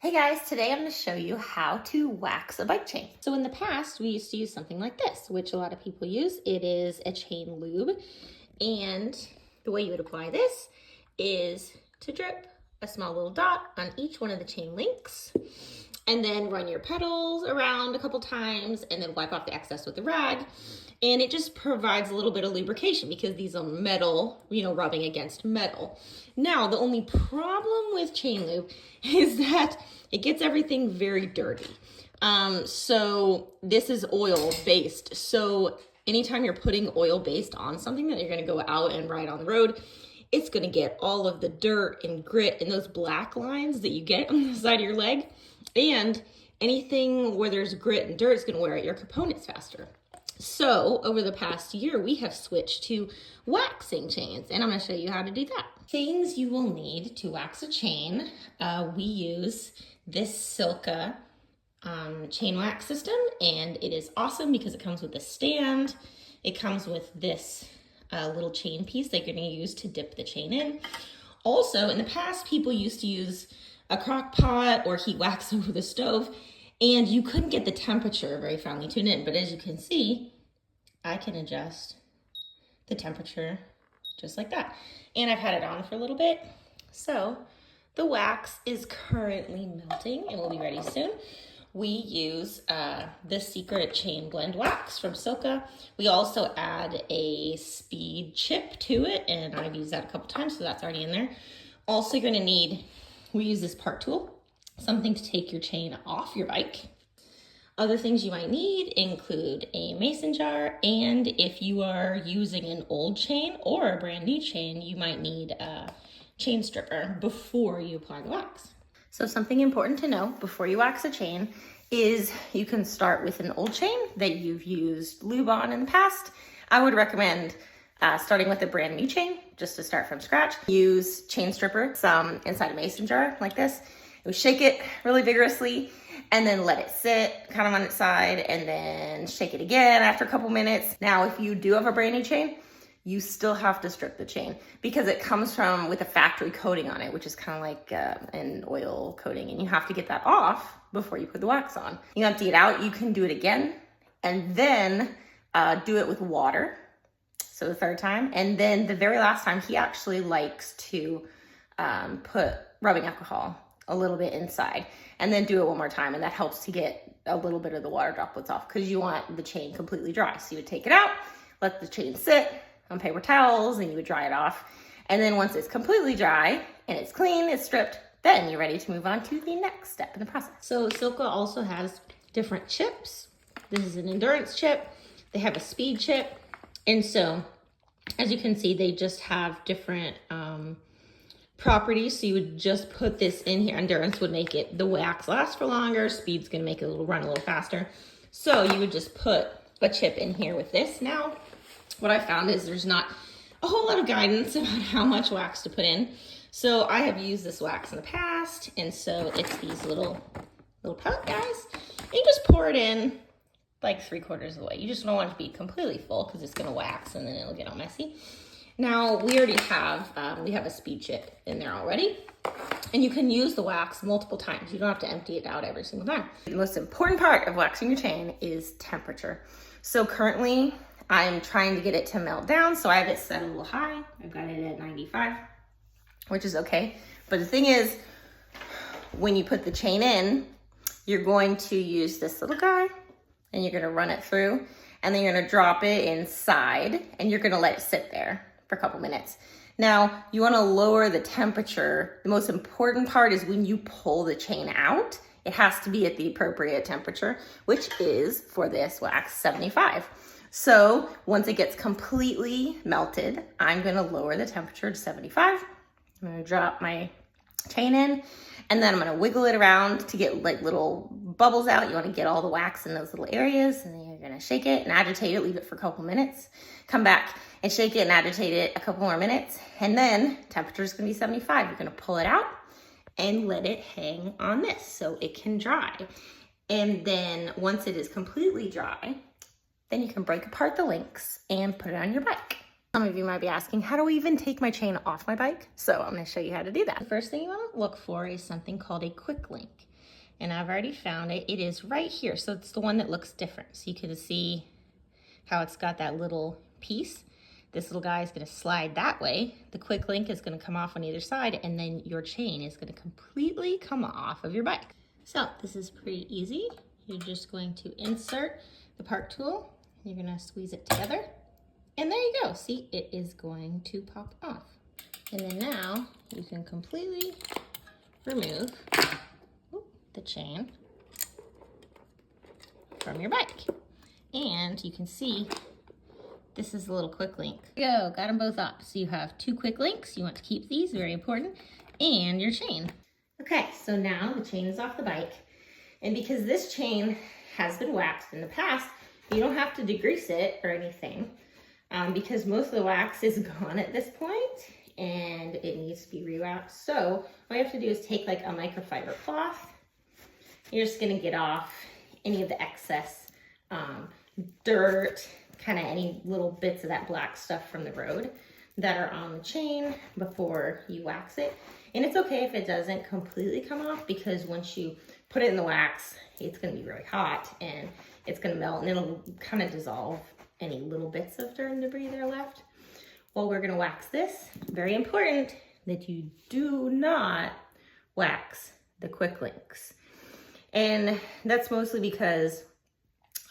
Hey guys, today I'm going to show you how to wax a bike chain. So in the past, we used to use something like this, which a lot of people use. It is a chain lube. And the way you would apply this is to drip a small little dot on each one of the chain links, and then run your pedals around a couple times and then wipe off the excess with the rag. And it just provides a little bit of lubrication because these are metal, rubbing against metal. Now, the only problem with chain lube is that it gets everything very dirty. So this is oil based. So anytime you're putting oil based on something that you're gonna go out and ride on the road, it's gonna get all of the dirt and grit and those black lines that you get on the side of your leg. And anything where there's grit and dirt is gonna wear out your components faster. So over the past year, we have switched to waxing chains, and I'm going to show you how to do that. Things you will need to wax a chain. We use this Silka chain wax system, and it is awesome because it comes with a stand. It comes with this little chain piece that you're going to use to dip the chain in. Also, in the past, people used to use a crock pot or heat wax over the stove, and you couldn't get the temperature very finely tuned in, but as you can see, I can adjust the temperature just like that. And I've had it on for a little bit. So the wax is currently melting and will be ready soon. We use the Secret Chain Blend Wax from Silka. We also add a speed chip to it, and I've used that a couple times, so that's already in there. Also, you're gonna need, we use this part tool, something to take your chain off your bike. Other things you might need include a mason jar, and if you are using an old chain or a brand new chain, you might need a chain stripper before you apply the wax. So something important to know before you wax a chain is you can start with an old chain that you've used lube on in the past. I would recommend starting with a brand new chain just to start from scratch. Use chain stripper, some inside a mason jar like this. You shake it really vigorously and then let it sit kind of on its side and then shake it again after a couple minutes. Now, if you do have a brand new chain, you still have to strip the chain because it comes with a factory coating on it, which is kind of like an oil coating, and you have to get that off before you put the wax on. You empty it out, you can do it again and then do it with water. So the third time, and then the very last time, he actually likes to put rubbing alcohol a little bit inside and then do it one more time, and that helps to get a little bit of the water droplets off because you want the chain completely dry. So you would take it out, let the chain sit on paper towels, and you would dry it off. And then once it's completely dry and it's clean, it's stripped, then you're ready to move on to the next step in the process. So Silka also has different chips. This is an endurance chip. They have a speed chip. And so, as you can see, they just have different properties. So you would just put this in here. Endurance would make it, the wax last for longer. Speed's gonna make it run a little faster. So you would just put a chip in here with this. Now, what I found is there's not a whole lot of guidance about how much wax to put in. So I have used this wax in the past. And so it's these little pellet guys. And you just pour it in like 3/4 of the way. You just don't want it to be completely full because it's gonna wax and then it'll get all messy. Now we already have, we have a speed chip in there already, and you can use the wax multiple times. You don't have to empty it out every single time. The most important part of waxing your chain is temperature. So currently I'm trying to get it to melt down. So I have it set a little high. I've got it at 95, which is okay. But the thing is, when you put the chain in, you're going to use this little guy, and you're gonna run it through, and then you're gonna drop it inside, and you're gonna let it sit there for a couple minutes. Now, you wanna lower the temperature. The most important part is when you pull the chain out, it has to be at the appropriate temperature, which is, for this wax, 75. So once it gets completely melted, I'm gonna lower the temperature to 75. I'm gonna drop my chain in, and then I'm gonna wiggle it around to get like little bubbles out. You wanna get all the wax in those little areas, and then you're gonna shake it and agitate it, leave it for a couple minutes, come back and shake it and agitate it a couple more minutes, and then temperature is gonna be 75. You're gonna pull it out and let it hang on this so it can dry. And then once it is completely dry, then you can break apart the links and put it on your bike. Some of you might be asking, how do I even take my chain off my bike? So I'm gonna show you how to do that. The first thing you wanna look for is something called a quick link. and I've already found it. It is right here. So it's the one that looks different. So you can see how it's got that little piece. This little guy is going to slide that way. The quick link is going to come off on either side, and then your chain is going to completely come off of your bike. So this is pretty easy. You're just going to insert the part tool. You're going to squeeze it together, and there you go. See, it is going to pop off. And then now you can completely remove the chain from your bike. And you can see this is a little quick link. Go, got them both up. So you have 2 quick links. You want to keep these, very important, and your chain. Okay, so now the chain is off the bike. And because this chain has been waxed in the past, you don't have to degrease it or anything because most of the wax is gone at this point and it needs to be re-waxed. So all you have to do is take like a microfiber cloth. You're just gonna get off any of the excess dirt, kind of any little bits of that black stuff from the road that are on the chain before you wax it. And it's okay if it doesn't completely come off, because once you put it in the wax, it's gonna be really hot and it's gonna melt and it'll kind of dissolve any little bits of dirt and debris that are left. Well, we're gonna wax this. Very important that you do not wax the quick links. And that's mostly because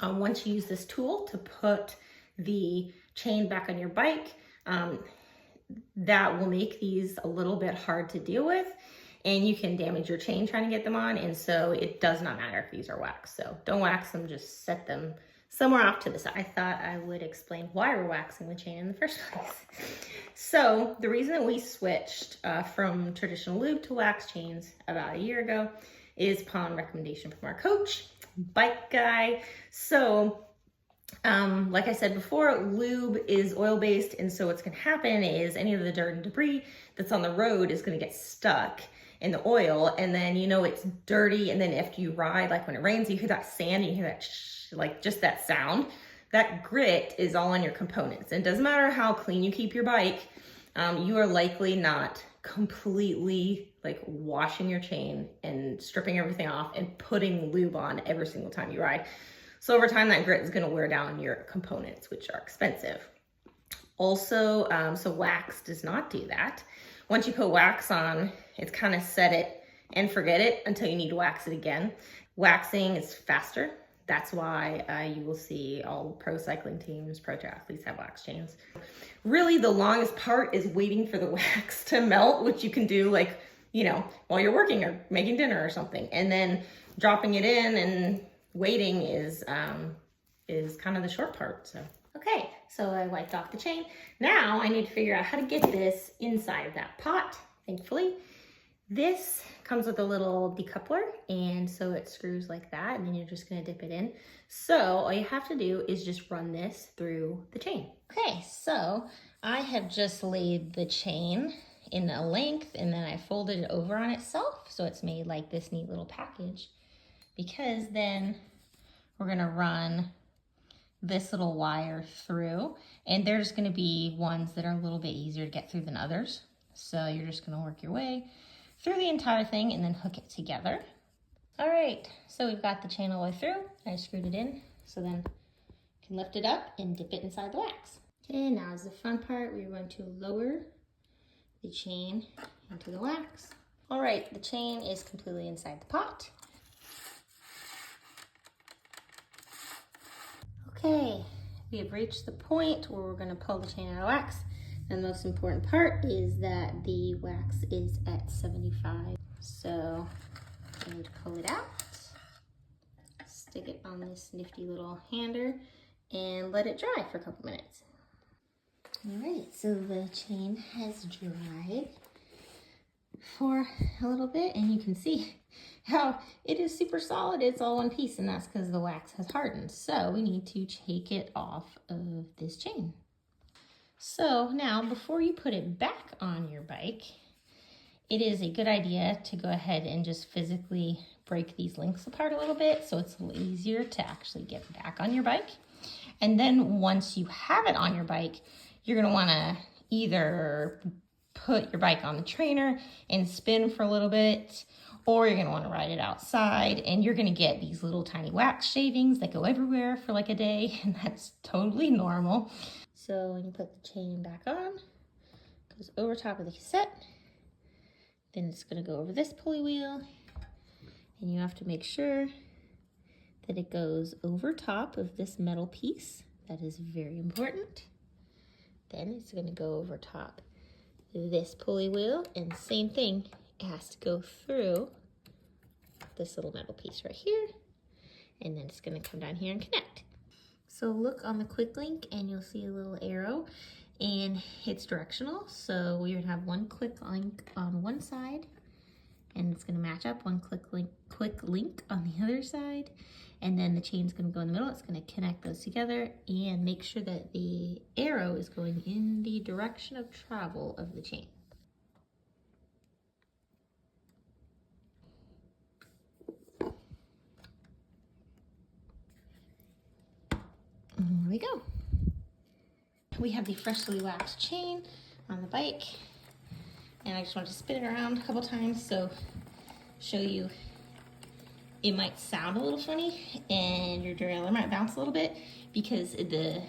once you use this tool to put the chain back on your bike, that will make these a little bit hard to deal with, and you can damage your chain trying to get them on. And so it does not matter if these are waxed. So don't wax them, just set them somewhere off to the side. I thought I would explain why we're waxing the chain in the first place. So the reason that we switched from traditional lube to wax chains about a year ago is upon recommendation from our coach, Bike Guy. So like I said before, lube is oil-based, and so what's gonna happen is any of the dirt and debris that's on the road is gonna get stuck in the oil, and then you know it's dirty, and then after you ride, like when it rains, you hear that sand, and you hear that like just that sound. That grit is all on your components. And it doesn't matter how clean you keep your bike, you are likely not completely like washing your chain and stripping everything off and putting lube on every single time you ride. So over time, that grit is gonna wear down your components, which are expensive. Also, so wax does not do that. Once you put wax on, it's kind of set it and forget it until you need to wax it again. Waxing is faster. That's why you will see all pro cycling teams, pro triathletes have wax chains. Really, the longest part is waiting for the wax to melt, which you can do like, you know, while you're working or making dinner or something. And then dropping it in and waiting is kind of the short part. So, okay, so I wiped off the chain. Now I need to figure out how to get this inside of that pot, thankfully. This comes with a little decoupler, and so it screws like that, and then you're just gonna dip it in. So all you have to do is just run this through the chain. Okay, so I have just laid the chain in a length, and then I folded it over on itself, so it's made like this neat little package, because then we're gonna run this little wire through, and there's gonna be ones that are a little bit easier to get through than others. So you're just gonna work your way through the entire thing and then hook it together. All right, so we've got the chain all the way through. I screwed it in, so then you can lift it up and dip it inside the wax. Okay, now is the fun part. We're going to lower the chain into the wax. All right, the chain is completely inside the pot. Okay, we have reached the point where we're gonna pull the chain out of wax. And the most important part is that the wax is at 75. So I'm going to pull it out, stick it on this nifty little hander, and let it dry for a couple minutes. All right, so the chain has dried for a little bit, and you can see how it is super solid. It's all one piece, and that's because the wax has hardened. So we need to take it off of this chain. So now, before you put it back on your bike, it is a good idea to go ahead and just physically break these links apart a little bit, so it's a little easier to actually get back on your bike. And then once you have it on your bike, you're gonna wanna either put your bike on the trainer and spin for a little bit, or you're gonna wanna ride it outside, and you're gonna get these little tiny wax shavings that go everywhere for like a day, and that's totally normal. So when you put the chain back on, it goes over top of the cassette, then it's gonna go over this pulley wheel, and you have to make sure that it goes over top of this metal piece. That is very important. Then it's gonna go over top this pulley wheel, and same thing, it has to go through this little metal piece right here, and then it's gonna come down here and connect. So look on the quick link and you'll see a little arrow, and it's directional. So we would have one quick link on one side, and it's gonna match up one quick link on the other side, and then the chain's gonna go in the middle. It's gonna connect those together and make sure that the arrow is going in the direction of travel of the chain. And there we go. We have the freshly waxed chain on the bike, and I just wanted to spin it around a couple times so show you. It might sound a little funny and your derailleur might bounce a little bit because the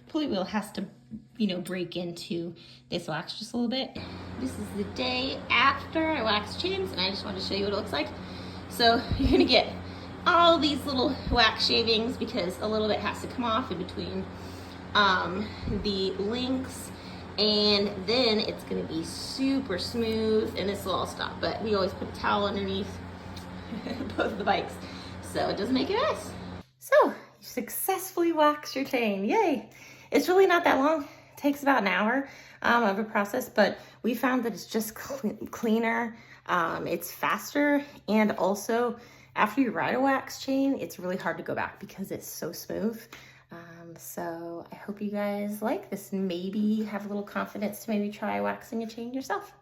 pulley wheel has to, break into this wax just a little bit. This is the day after I waxed chains, and I just wanted to show you what it looks like. So you're gonna get all these little wax shavings because a little bit has to come off in between the links, and then it's gonna be super smooth, and this will all stop, but we always put a towel underneath both of the bikes so it doesn't make a mess. So you successfully waxed your chain, yay. It's really not that long. It takes about an hour of a process, but we found that it's just cleaner, it's faster, and also after you ride a wax chain, it's really hard to go back because it's so smooth. So I hope you guys like this and maybe have a little confidence to maybe try waxing a chain yourself.